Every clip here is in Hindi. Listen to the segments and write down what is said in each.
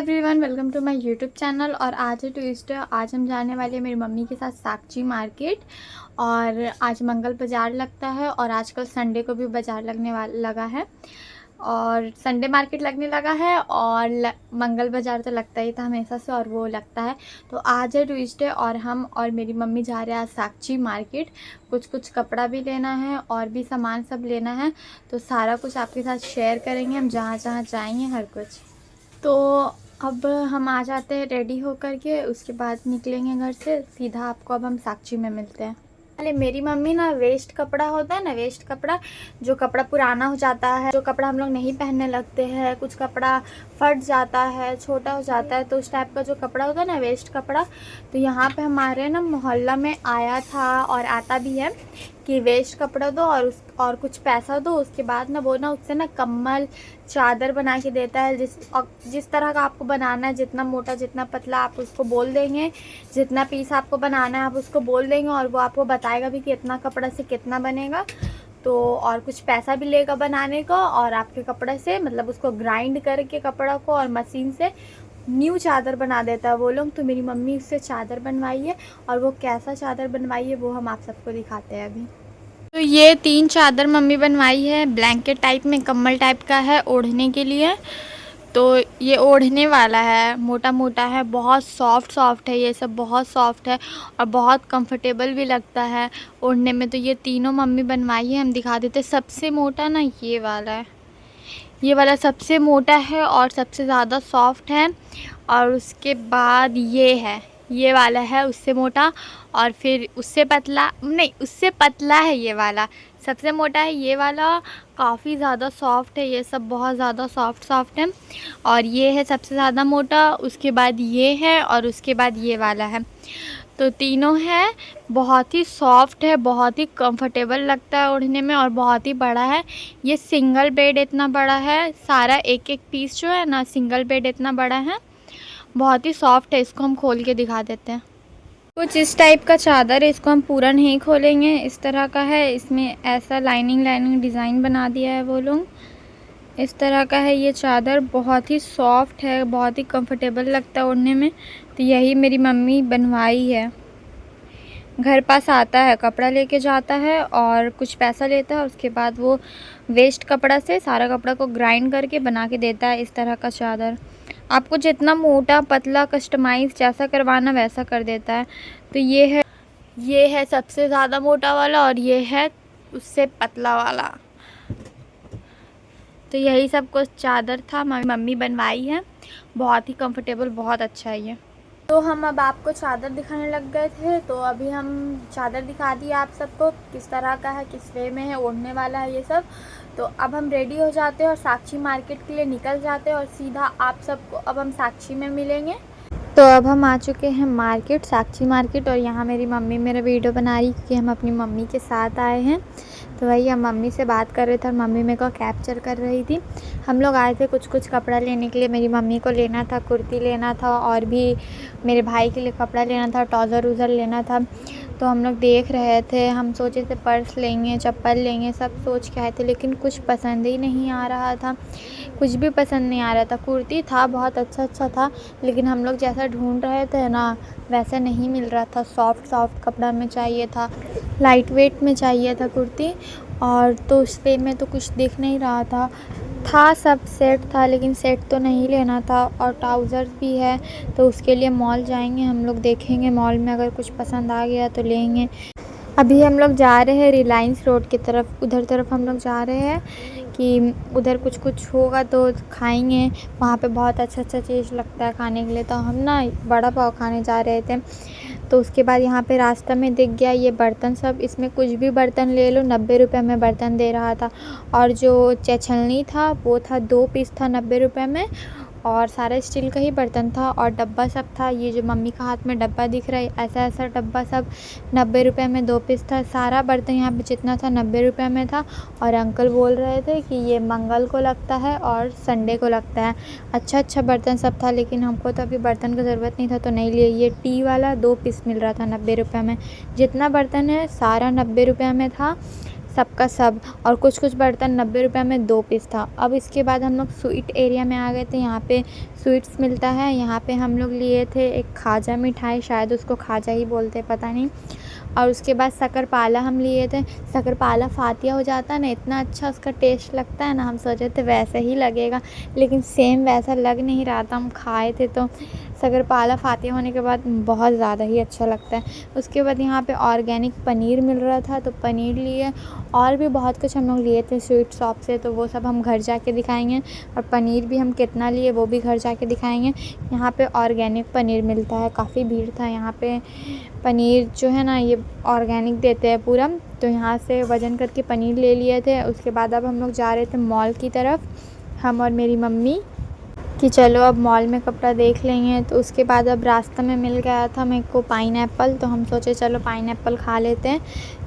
Everyone, welcome to my YouTube channel. और आज है ट्यूसडे। आज हम जाने वाले हैं मेरी मम्मी के साथ साक्षी मार्केट। और आज मंगल बाज़ार लगता है और आजकल संडे को भी बाज़ार लगने वाला लगा है और संडे मार्केट लगने लगा है और मंगल बाज़ार तो लगता ही था हमेशा से और वो लगता है। तो आज है ट्यूसडे और हम और मेरी मम्मी जा रहे हैं आज साक्षी मार्केट। कुछ कपड़ा भी लेना है और भी सामान सब लेना है, तो सारा कुछ आपके साथ शेयर करेंगे हम जहाँ जहाँ जाएंगे हर कुछ। तो अब हम आ जाते हैं रेडी होकर के, उसके बाद निकलेंगे घर से सीधा। आपको अब हम साक्षी में मिलते हैं। पहले मेरी मम्मी ना वेस्ट कपड़ा होता है ना, वेस्ट कपड़ा जो कपड़ा पुराना हो जाता है, जो कपड़ा हम लोग नहीं पहनने लगते हैं, कुछ कपड़ा फट जाता है, छोटा हो जाता है, तो उस टाइप का जो कपड़ा होता है ना वेस्ट कपड़ा। तो यहाँ पे हमारे ना मोहल्ला में आया था और आता भी है कि वेस्ट कपड़ा दो और कुछ पैसा दो, उसके बाद ना वो ना उससे ना कम्बल चादर बना के देता है। जिस तरह का आपको बनाना है, जितना मोटा जितना पतला आप उसको बोल देंगे, जितना पीस आपको बनाना है आप उसको बोल देंगे और वो आपको बताएगा भी कि इतना कपड़ा से कितना बनेगा। तो और कुछ पैसा भी लेगा बनाने को और आपके कपड़े से मतलब उसको ग्राइंड करके कपड़ा को और मशीन से न्यू चादर बना देता है वो लोग। तो मेरी मम्मी उससे चादर बनवाई है और वो कैसा चादर बनवाई है वो हम आप सबको दिखाते हैं अभी। तो ये 3 चादर मम्मी बनवाई है, ब्लैंकेट टाइप में, कम्बल टाइप का है ओढ़ने के लिए। तो ये ओढ़ने वाला है, मोटा मोटा है, बहुत सॉफ्ट है, ये सब बहुत सॉफ्ट है और बहुत कंफर्टेबल भी लगता है ओढ़ने में। तो ये तीनों मम्मी बनवाई है, हम दिखा देते। सबसे मोटा ना ये वाला है, ये वाला सबसे मोटा है और सबसे ज़्यादा सॉफ्ट है। और उसके बाद ये है, ये वाला है उससे मोटा, और फिर उससे पतला नहीं, उससे पतला है ये वाला। सबसे मोटा है ये वाला, काफ़ी ज़्यादा सॉफ्ट है, ये सब बहुत ज़्यादा सॉफ्ट है। और ये है सबसे ज़्यादा मोटा, उसके बाद ये है और उसके बाद ये वाला है। तो तीनों है, बहुत ही सॉफ्ट है, बहुत ही कंफर्टेबल लगता है ओढ़ने में और बहुत ही बड़ा है। ये सिंगल बेड इतना बड़ा है, सारा एक एक पीस जो है ना सिंगल बेड इतना बड़ा है, बहुत ही सॉफ्ट है। इसको हम खोल के दिखा देते हैं। कुछ इस टाइप का चादर है, इसको हम पूरा नहीं खोलेंगे, इस तरह का है। इसमें ऐसा लाइनिंग डिज़ाइन बना दिया है वो लोग, इस तरह का है ये चादर। बहुत ही सॉफ्ट है, बहुत ही कंफर्टेबल लगता है ओढ़ने में। तो यही मेरी मम्मी बनवाई है। घर पास आता है, कपड़ा लेके जाता है और कुछ पैसा लेता है, उसके बाद वो वेस्ट कपड़ा से सारा कपड़ा को ग्राइंड करके बना के देता है इस तरह का चादर। आपको जितना मोटा पतला कस्टमाइज़ जैसा करवाना वैसा कर देता है। तो ये है सबसे ज़्यादा मोटा वाला और ये है उससे पतला वाला। तो यही सब कुछ चादर था, मम्मी बनवाई है। बहुत ही कंफर्टेबल, बहुत अच्छा है ये। तो हम अब आपको चादर दिखाने लग गए थे, तो अभी हम चादर दिखा दिए आप सबको किस तरह का है, किस वे में है, ओढ़ने वाला है ये सब। तो अब हम रेडी हो जाते हैं और साक्षी मार्केट के लिए निकल जाते हैं और सीधा आप सबको अब हम साक्षी में मिलेंगे। तो अब हम आ चुके हैं मार्केट, साक्षी मार्केट। और यहाँ मेरी मम्मी मेरा वीडियो बना रही क्योंकि हम अपनी मम्मी के साथ आए हैं। तो वही हम मम्मी से बात कर रहे थे और मम्मी मेरे को कैप्चर कर रही थी। हम लोग आए थे कुछ कपड़ा लेने के लिए। मेरी मम्मी को लेना था, कुर्ती लेना था और भी मेरे भाई के लिए कपड़ा लेना था, ट्राउज़र वूज़र लेना था। तो हम लोग देख रहे थे, हम सोचे थे पर्स लेंगे, चप्पल लेंगे, सब सोच के आए थे, लेकिन कुछ पसंद ही नहीं आ रहा था, कुछ भी पसंद नहीं आ रहा था। कुर्ती था, बहुत अच्छा था, लेकिन हम लोग जैसा ढूंढ रहे थे ना वैसा नहीं मिल रहा था। सॉफ्ट कपड़ा में चाहिए था, लाइट वेट में चाहिए था कुर्ती। और तो उस पे में तो कुछ दिख नहीं रहा था सब सेट था, लेकिन सेट तो नहीं लेना था। और ट्राउज़र भी है, तो उसके लिए मॉल जाएंगे हम लोग, देखेंगे मॉल में अगर कुछ पसंद आ गया तो लेंगे। अभी हम लोग जा रहे हैं रिलायंस रोड की तरफ, उधर तरफ हम लोग जा रहे हैं कि उधर कुछ होगा तो खाएंगे। वहाँ पे बहुत अच्छा चीज़ लगता है खाने के लिए। तो हम ना बड़ा पाव खाने जा रहे थे, तो उसके बाद यहाँ पे रास्ता में दिख गया ये बर्तन सब। इसमें कुछ भी बर्तन ले लो, 90 रुपये में बर्तन दे रहा था। और जो छलनी था वो था 2 पीस था 90 रुपये में, और सारा स्टील का ही बर्तन था। और डब्बा सब था, ये जो मम्मी का हाथ में डब्बा दिख रहा है ऐसा डब्बा सब 90 रुपये में 2 पीस था। सारा बर्तन यहाँ पे जितना था 90 रुपये में था। और अंकल बोल रहे थे कि ये मंगल को लगता है और संडे को लगता है। अच्छा बर्तन सब था, लेकिन हमको तो अभी बर्तन की ज़रूरत नहीं था तो नहीं लिए। ये टी वाला 2 पीस मिल रहा था 90 रुपये में। जितना बर्तन है सारा 90 रुपये में था, सबका सब। और कुछ बर्तन 90 रुपये में 2 पीस था। अब इसके बाद हम लोग स्वीट एरिया में आ गए थे। यहाँ पे स्वीट्स मिलता है। यहाँ पे हम लोग लिए थे एक खाजा मिठाई, शायद उसको खाजा ही बोलते हैं, पता नहीं। और उसके बाद शक्करपारा हम लिए थे। शक्करपारा फातिया हो जाता है ना, इतना अच्छा उसका टेस्ट लगता है ना, हम सोचे थे वैसे ही लगेगा, लेकिन सेम वैसा लग नहीं रहा था। हम खाए थे तो शक्करपारा फातिया होने के बाद बहुत ज़्यादा ही अच्छा लगता है। उसके बाद यहाँ पे ऑर्गेनिक पनीर मिल रहा था तो पनीर लिए, और भी बहुत कुछ हम लोग लिए थे स्वीट शॉप से, तो वो सब हम घर जाके दिखाएंगे। और पनीर भी हम कितना लिए वो भी घर जाके दिखाएंगे। यहाँ पे ऑर्गेनिक पनीर मिलता है। काफ़ी भीड़ था यहाँ पे। पनीर जो है ना ये ऑर्गेनिक देते हैं पूरा, तो यहाँ से वज़न करके पनीर ले लिए थे। उसके बाद अब हम लोग जा रहे थे मॉल की तरफ, हम और मेरी मम्मी, कि चलो अब मॉल में कपड़ा देख लेंगे। तो उसके बाद अब रास्ते में मिल गया था मेरे को पाइनएप्पल, तो हम सोचे चलो पाइनएप्पल खा लेते हैं।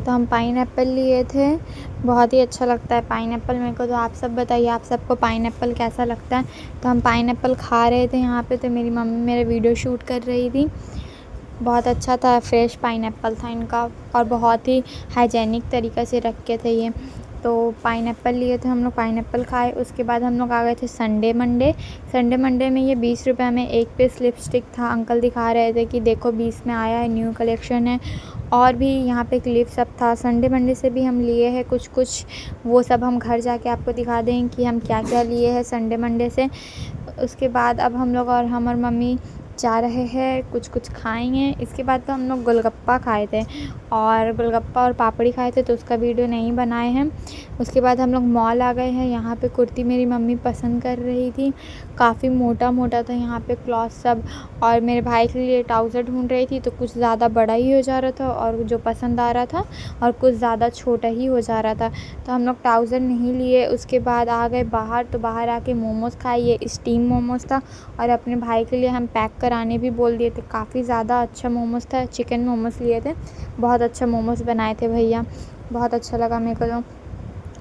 तो हम पाइनएप्पल लिए थे। बहुत ही अच्छा लगता है पाइनएप्पल मेरे को। तो आप सब बताइए आप सबको पाइनएप्पल कैसा लगता है। तो हम पाइनएप्पल खा रहे थे यहाँ पे, तो मेरी मम्मी मेरा वीडियो शूट कर रही थी। बहुत अच्छा था, फ्रेश पाइनएप्पल था इनका, और बहुत ही हाइजेनिक तरीक़े से रखे थे ये। तो पाइनएप्पल लिए थे हम लोग, पाइनएप्पल खाए। उसके बाद हम लोग आ गए थे संडे मंडे में ये 20 रुपये में 1 पीस लिपस्टिक था। अंकल दिखा रहे थे कि देखो 20 में आया है, न्यू कलेक्शन है। और भी यहाँ पे क्लिप सब था। संडे मंडे से भी हम लिए हैं कुछ, वो सब हम घर जाके आपको दिखा देंगे कि हम क्या क्या लिए हैं संडे मंडे से। उसके बाद अब हम लोग और मम्मी जा रहे हैं, कुछ खाएंगे। इसके बाद तो हम लोग गोलगप्पा खाए थे, और गोलगप्पा और पापड़ी खाए थे, तो उसका वीडियो नहीं बनाए हैं। उसके बाद हम लोग मॉल आ गए हैं। यहाँ पे कुर्ती मेरी मम्मी पसंद कर रही थी, काफ़ी मोटा था यहाँ पे क्लॉथ सब। और मेरे भाई के लिए ट्राउज़र ढूंढ रही थी, तो कुछ ज़्यादा बड़ा ही हो जा रहा था और जो पसंद आ रहा था, और कुछ ज़्यादा छोटा ही हो जा रहा था, तो हम लोग ट्राउज़र नहीं लिए। उसके बाद आ गए बाहर, तो बाहर आके मोमोज़ खाए। ये स्टीम मोमोज़ था, और अपने भाई के लिए हम पैक कराने भी बोल दिए थे। काफ़ी ज़्यादा अच्छा मोमोज़ था। चिकन मोमोज़ लिए थे, बहुत अच्छा मोमोज़ बनाए थे भैया, बहुत अच्छा लगा मेरे को तो।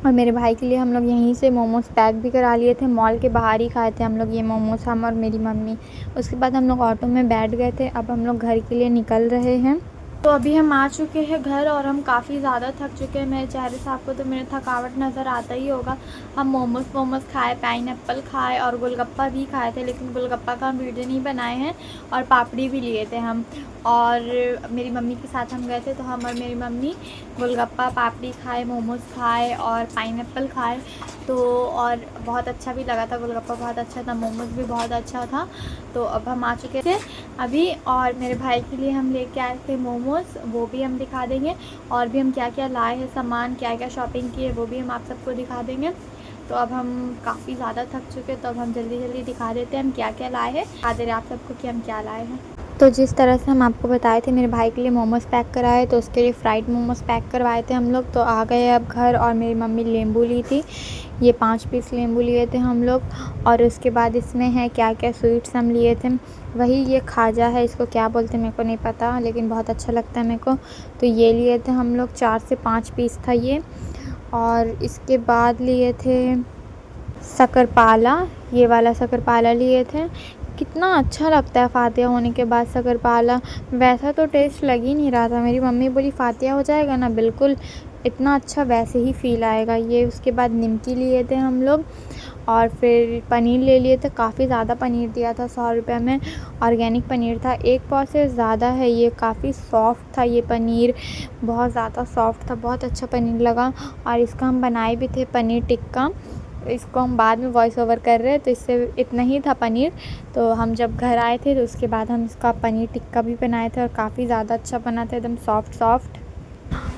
और मेरे भाई के लिए हम लोग यहीं से मोमोज़ पैक भी करा लिए थे। मॉल के बाहर ही खाए थे हम लोग ये मोमोज़, हम और मेरी मम्मी। उसके बाद हम लोग ऑटो में बैठ गए थे। अब हम लोग घर के लिए निकल रहे हैं। तो अभी हम आ चुके हैं घर, और हम काफ़ी ज़्यादा थक चुके हैं। मेरे चेहरे से आपको तो मेरा थकावट नज़र आता ही होगा। हम मोमोज़ खाए, पाइनएप्पल खाए, और गोलगप्पा भी खाए थे, लेकिन गोलगप्पा का हम वीडियो नहीं बनाए हैं। और पापड़ी भी लिए थे हम, और मेरी मम्मी के साथ हम गए थे, तो हम और मेरी मम्मी गोलगप्पा, पापड़ी खाए, मोमोज़ खाए और पाइनएप्पल खाए। तो और बहुत अच्छा भी लगा था, गोलगप्पा बहुत अच्छा था, मोमोज़ भी बहुत अच्छा था। तो अब हम आ चुके थे अभी, और मेरे भाई के लिए हम लेके आए थे मोमोज़, वो भी हम दिखा देंगे। और भी हम क्या क्या लाए हैं सामान, क्या क्या शॉपिंग की है, वो भी हम आप सबको दिखा देंगे। तो अब हम काफ़ी ज़्यादा थक चुके, तो अब हम जल्दी दिखा देते हैं हम क्या क्या लाए हैं, बता दे रहे आप सबको कि हम क्या लाए हैं। तो जिस तरह से हम आपको बताए थे, मेरे भाई के लिए मोमोज़ पैक कराए, तो उसके लिए फ्राइड मोमोज़ पैक करवाए थे हम लोग। तो आ गए अब घर, और मेरी मम्मी नींबू ली थी, ये 5 पीस नींबू लिए थे हम लोग। और उसके बाद इसमें है क्या क्या स्वीट्स हम लिए थे, वही ये खाजा है, इसको क्या बोलते हैं मेरे को नहीं पता, लेकिन बहुत अच्छा लगता है मेरे को। तो ये लिए थे हम लोग, 4 से 5 पीस था ये। और इसके बाद लिए थे शक्करपारा, ये वाला शक्करपारा लिए थे। कितना अच्छा लगता है फातिया होने के बाद शक्करपारा, वैसा तो टेस्ट लग ही नहीं रहा था। मेरी मम्मी बोली फातिया हो जाएगा ना, बिल्कुल इतना अच्छा वैसे ही फ़ील आएगा ये। उसके बाद निमकी लिए थे हम लोग, और फिर पनीर ले लिए थे। काफ़ी ज़्यादा पनीर दिया था, 100 रुपये में ऑर्गेनिक पनीर था। एक पाव से ज़्यादा है ये, काफ़ी सॉफ्ट था ये पनीर, बहुत ज़्यादा सॉफ्ट था, बहुत अच्छा पनीर लगा। और इसका हम बनाए भी थे पनीर टिक्का, इसको हम बाद में वॉइस ओवर कर रहे हैं, तो इससे इतना ही था पनीर। तो हम जब घर आए थे, तो उसके बाद हम इसका पनीर टिक्का भी बनाए थे, और काफ़ी ज़्यादा अच्छा बना था, एकदम सॉफ्ट।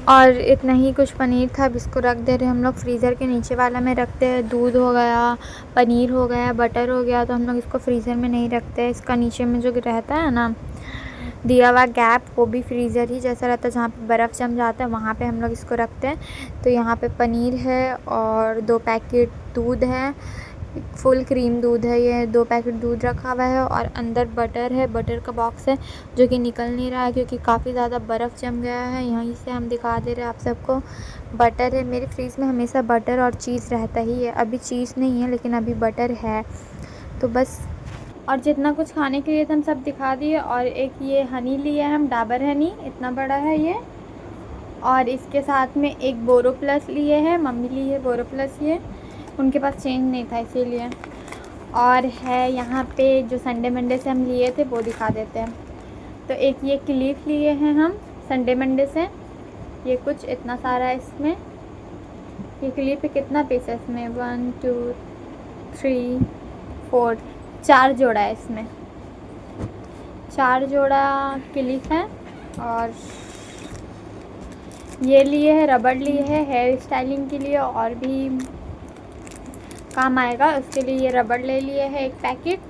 और इतना ही कुछ पनीर था। अब इसको रख दे रहे हम लोग फ्रीज़र के नीचे वाला में रखते हैं। दूध हो गया, पनीर हो गया, बटर हो गया, तो हम लोग इसको फ्रीज़र में नहीं रखते। इसका नीचे में जो रहता है ना दिया हुआ गैप, वो भी फ्रीज़र ही जैसा रहता है, जहाँ पे बर्फ़ जम जाता है वहाँ पे हम लोग इसको रखते हैं। तो यहाँ पे पनीर है, और 2 पैकेट दूध है, फुल क्रीम दूध है, ये 2 पैकेट दूध रखा हुआ है। और अंदर बटर है, बटर का बॉक्स है जो कि निकल नहीं रहा है क्योंकि काफ़ी ज़्यादा बर्फ़ जम गया है। यहीं से हम दिखा दे रहे हैं आप सबको। बटर है, मेरे फ्रिज में हमेशा बटर और चीज़ रहता ही है। अभी चीज़ नहीं है, लेकिन अभी बटर है, तो बस। और जितना कुछ खाने के लिए हम सब दिखा दिए। और एक ये हनी लिए हम, डाबर हनी, इतना बड़ा है ये। और इसके साथ में एक बोरो प्लस लिए है, मम्मी ली है बोरो प्लस, ये उनके पास चेंज नहीं था इसीलिए। और है यहाँ पे जो संडे मंडे से हम लिए थे वो दिखा देते हैं। तो एक ये क्लिप लिए हैं हम संडे मंडे से, ये कुछ इतना सारा है इसमें। ये क्लिप पे कितना पीस है इसमें, 1 2 3 4 4 जोड़ा है इसमें, 4 जोड़ा क्लिप है। और ये लिए है रबड़ लिए है हेयर स्टाइलिंग के लिए, और भी काम आएगा उसके लिए ये रबड़ ले लिए है एक पैकेट।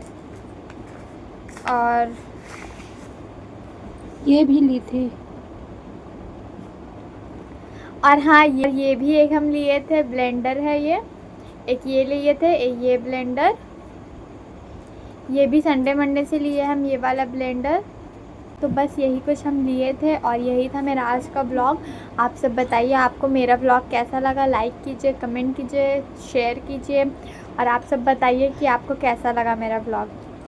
और ये भी ली थी। और हाँ, ये भी एक हम लिए थे, ब्लेंडर है ये, एक ये लिए थे, एक ये ब्लेंडर, ये भी संडे मंडे से लिए हम ये वाला ब्लेंडर। तो बस यही कुछ हम लिए थे और यही था मेरा आज का ब्लॉग। आप सब बताइए आपको मेरा ब्लॉग कैसा लगा, लाइक कीजिए, कमेंट कीजिए, शेयर कीजिए, और आप सब बताइए कि आपको कैसा लगा मेरा ब्लॉग।